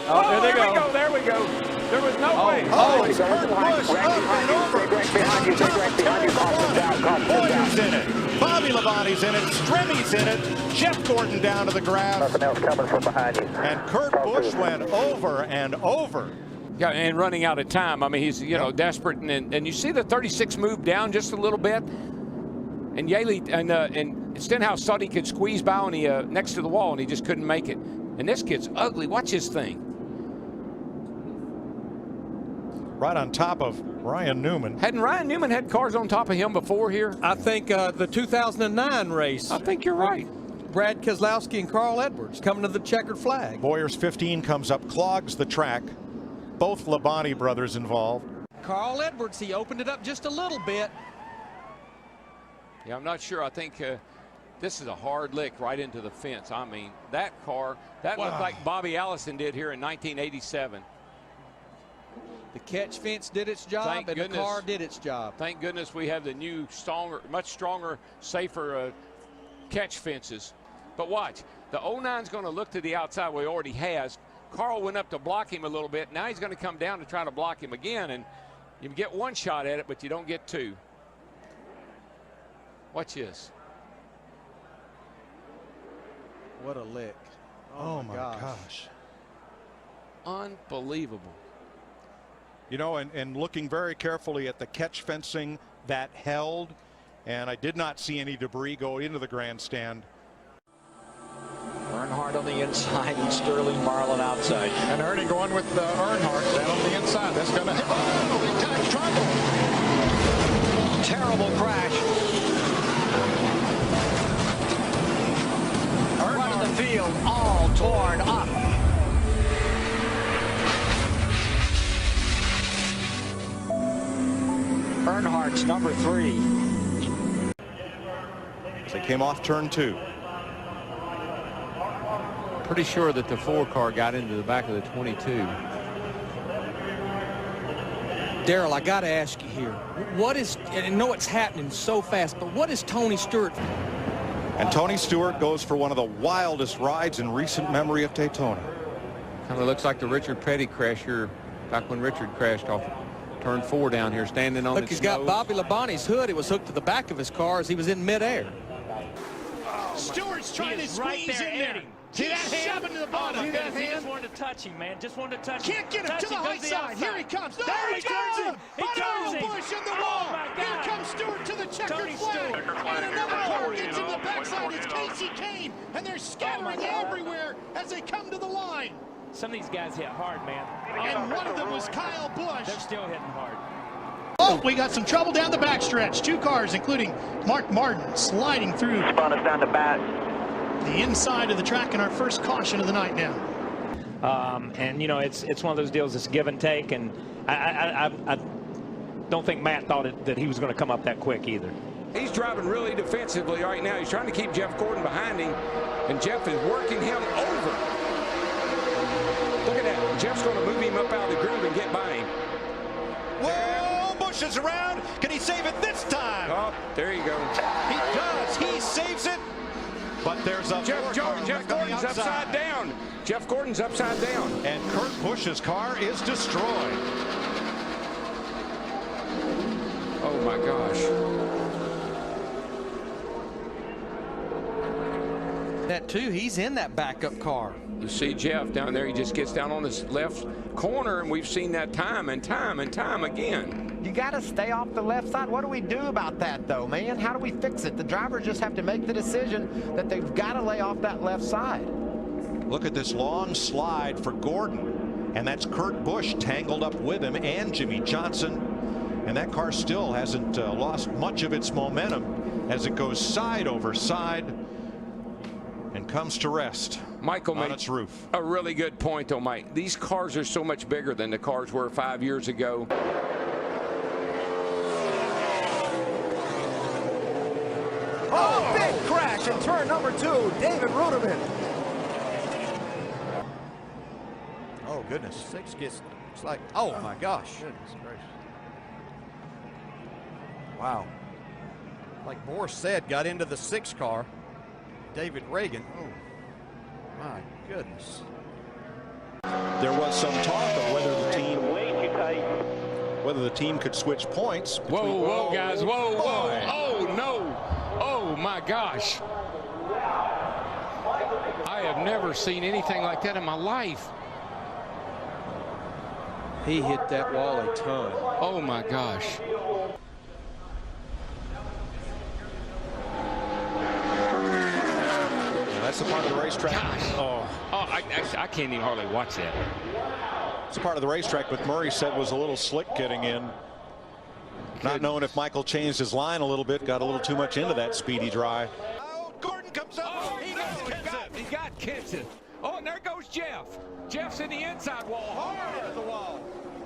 Oh, there they go. There we go. There was no way. Oh, it's Kurt Busch up and over. Behind you, Boyer's in it. Bobby Labonte's in it. Stremmy's in it. Jeff Gordon down to the ground. Nothing else coming from behind you. And Kurt Busch went over and over. Yeah, and running out of time. I mean, he's, desperate. And you see the 36 move down just a little bit. And Yaley and Stenhouse thought he could squeeze by on the next to the wall, and he just couldn't make it. And this kid's ugly. Watch his thing. Right on top of Ryan Newman. Hadn't Ryan Newman had cars on top of him before here? I think the 2009 race. I think you're right. Brad Keselowski and Carl Edwards coming to the checkered flag. Boyer's 15 comes up, clogs the track. Both Labonte brothers involved. Carl Edwards, he opened it up just a little bit. Yeah, I'm not sure. I think this is a hard lick right into the fence. I mean, that car, that looked like Bobby Allison did here in 1987. The catch fence did its job, and the car did its job. Thank goodness we have the new, stronger, much stronger, safer catch fences. But watch, the 09's going to look to the outside where he already has. Carl went up to block him a little bit. Now he's going to come down to try to block him again, and you get one shot at it, but you don't get two. Watch this. What a lick. Oh my gosh. Unbelievable. You know, and looking very carefully at the catch fencing that held, and I did not see any debris go into the grandstand. Earnhardt on the inside and Sterling Marlin outside. And Ernie going with Earnhardt down on the inside. That's going to hit. Oh, big time trouble. Terrible crash. Front of the field all torn up. Earnhardt's number 3. As they came off turn 2. Pretty sure that the 4 car got into the back of the 22. Darrell, I got to ask you here. What is, and I know it's happening so fast, but what is Tony Stewart? And Tony Stewart goes for one of the wildest rides in recent memory of Daytona. Kind of looks like the Richard Petty crash here, back when Richard crashed off turn 4 down here, standing on Look, he's got Bobby Labonte's hood. It was hooked to the back of his car as he was in midair. Stewart's trying to squeeze in there. See that hand? To the bottom. He just wanted to touch him, man. Just wanted to touch him. Can't get him to the high side. Here he comes. No, there he turns him. He turns him. Busch in the wall. Here comes Stewart to the checkered flag. And another car gets in the backside. It's Casey Kane. And they're scattering everywhere as they come to the line. Some of these guys hit hard, man. And one of them was Kyle Busch. They're still hitting hard. Oh, we got some trouble down the backstretch. 2 cars, including Mark Martin, sliding through. Spun us down the back. The inside of the track, and our first caution of the night now. And you know, it's one of those deals. It's give and take, and I don't think Matt thought that he was going to come up that quick either. He's driving really defensively right now. He's trying to keep Jeff Gordon behind him, and Jeff is working him over. Look at that. Jeff's going to move him up out of the groove and get by him. Whoa, Busch is around. Can he save it this time? Oh, there you go. He does. He saves it. But there's a Jeff Gordon's upside down. Jeff Gordon's upside down. And Kurt Busch's car is destroyed. Oh my gosh. That too, he's in that backup car. You see Jeff down there, he just gets down on this left corner, and we've seen that time and time and time again. You got to stay off the left side. What do we do about that, though, man? How do we fix it? The drivers just have to make the decision that they've got to lay off that left side. Look at this long slide for Gordon. And that's Kurt Busch tangled up with him and Jimmy Johnson. And that car still hasn't lost much of its momentum as it goes side over side and comes to rest. Michael on made its roof. A really good point, though, Mike. These cars are so much bigger than the cars were 5 years ago. Oh, big crash in turn number 2. David Ruderman. Oh, goodness. 6 gets, it's like, oh, my gosh. Goodness gracious. Wow. Like Boris said, got into the 6 car. David Reagan. Oh, my goodness. There was some talk of whether the team could switch points. Whoa, guys, whoa. Oh, no. Oh, my gosh. I have never seen anything like that in my life. He hit that wall a ton. Oh, my gosh. That's the part of the racetrack. I can't even hardly watch that. It's a part of the racetrack, but Murray said was a little slick getting in. Not knowing if Michael changed his line a little bit, got a little too much into that speedy dry. Oh, Gordon comes up. Oh, he got Kenseth. Oh, and there goes Jeff. Jeff's in the inside wall, hard into the wall.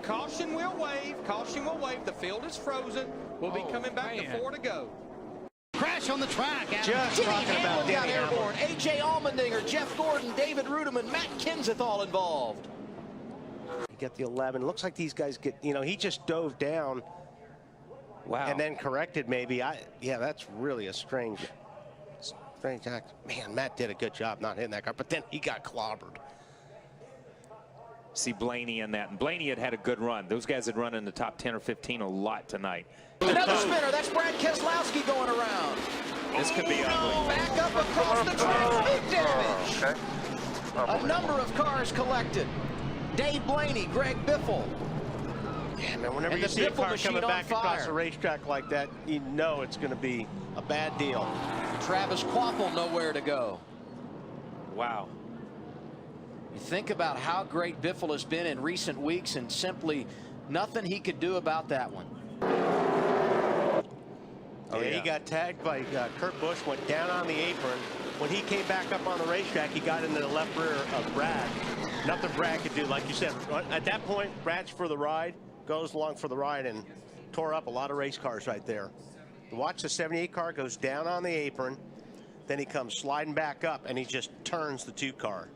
Caution will wave. Caution will wave. The field is frozen. We'll be coming back to 4 to go. Crash on the track. Just Jimmy talking about Hamlin got Danny airborne. A.J. Allmendinger, Jeff Gordon, David Rudiman, Matt Kenseth all involved. You get the 11. Looks like these guys get, he just dove down. Wow. And then corrected maybe. Yeah, that's really a strange act. Man, Matt did a good job not hitting that car, but then he got clobbered. See Blaney in that. And Blaney had a good run. Those guys had run in the top 10 or 15 a lot tonight. Another spinner. That's Brad Keselowski going around. This could be ugly. Back up across the track. Big damage. A number of cars collected. Dave Blaney, Greg Biffle. Yeah, man, whenever you see a car coming back across a racetrack like that, you know it's going to be a bad deal. Travis Quapple nowhere to go. Wow. You think about how great Biffle has been in recent weeks, and simply nothing he could do about that one. He got tagged by Kurt Busch, went down on the apron. When he came back up on the racetrack, he got into the left rear of Brad. Nothing Brad could do, like you said. At that point, Brad's for the ride, goes along for the ride, and tore up a lot of race cars right there. Watch the 78 car goes down on the apron, then he comes sliding back up, and he just turns the 2 car.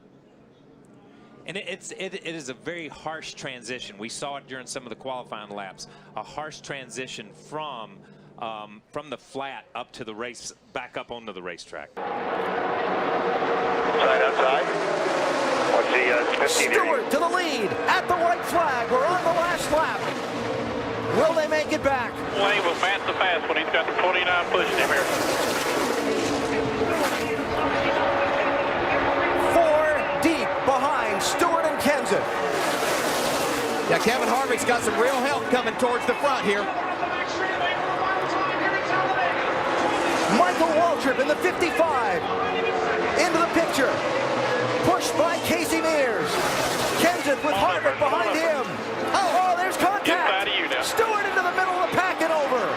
And it is a very harsh transition. We saw it during some of the qualifying laps. A harsh transition from the flat up to the race, back up onto the racetrack. Outside. Stewart to the lead at the white flag. We're on the last lap. Will they make it back? Wayne will pass the fast one. He's got the 49 pushing him here. 4 deep behind Stewart and Kenseth. Yeah, Kevin Harvick's got some real help coming towards the front here. Michael Waltrip in the 55. Into the picture. Pushed by Casey Mears. Kenseth with Harvick behind him. Oh, there's contact. Stewart into the middle of the pack and over.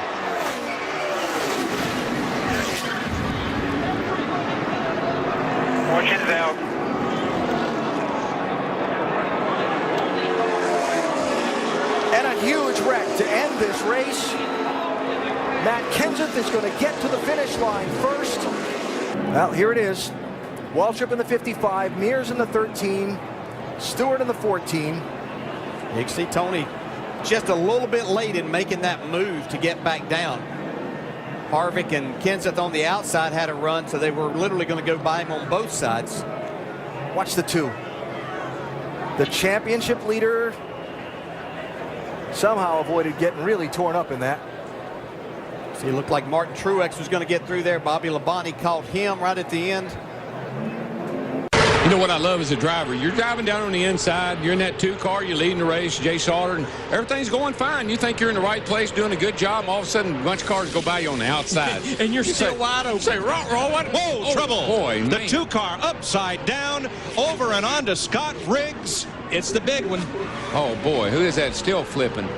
Watch it out. And a huge wreck to end this race. Matt Kenseth is going to get to the finish line first. Well, here it is. Waltrip in the 55, Mears in the 13, Stewart in the 14. You can see Tony just a little bit late in making that move to get back down. Harvick and Kenseth on the outside had a run, so they were literally going to go by him on both sides. Watch the 2. The championship leader somehow avoided getting really torn up in that. See, it looked like Martin Truex was going to get through there. Bobby Labonte caught him right at the end. You know what I love as a driver? You're driving down on the inside. You're in that 2 car. You're leading the race, Jay Sauter, and everything's going fine. You think you're in the right place, doing a good job. All of a sudden, a bunch of cars go by you on the outside. And you're still wide open. Say, what? Whoa, trouble. Boy, the 2 car upside down, over and on to Scott Riggs. It's the big one. Oh, boy. Who is that still flipping?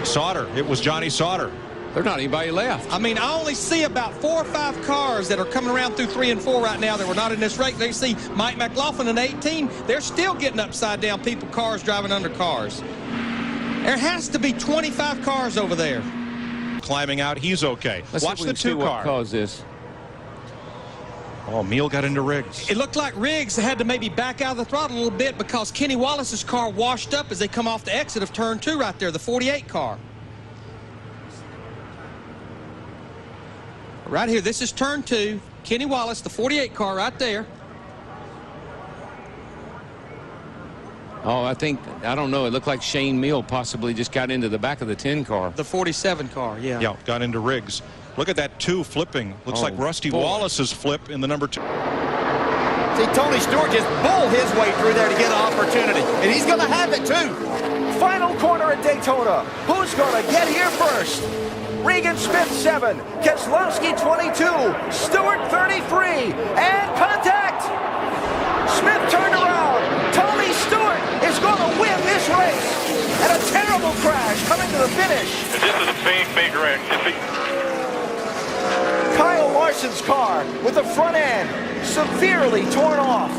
Sauter. It was Johnny Sauter. There's not anybody left. I mean, I only see about 4 or 5 cars that are coming around through 3 and 4 right now that were not in this race. They see Mike McLaughlin in 18. They're still getting upside down people, cars driving under cars. There has to be 25 cars over there. Climbing out, he's okay. Watch the 2 car. What caused this? Oh, Meal got into Riggs. It looked like Riggs had to maybe back out of the throttle a little bit because Kenny Wallace's car washed up as they come off the exit of turn 2 right there, the 48 car. Right here, this is turn 2. Kenny Wallace, the 48 car right there. Oh, I don't know. It looked like Shane Meal possibly just got into the back of the 10 car. The 47 car, yeah. Yeah, got into Riggs. Look at that 2 flipping. Looks like Rusty Wallace's flip in the number 2. See, Tony Stewart just bulled his way through there to get an opportunity, and he's going to have it too. Final corner at Daytona. Who's going to get here first? Regan Smith 7, Keselowski 22, Stewart 33, and contact! Smith turned around. Tony Stewart is going to win this race. And a terrible crash coming to the finish. This is a big, big wreck. Kyle Larson's car with the front end severely torn off.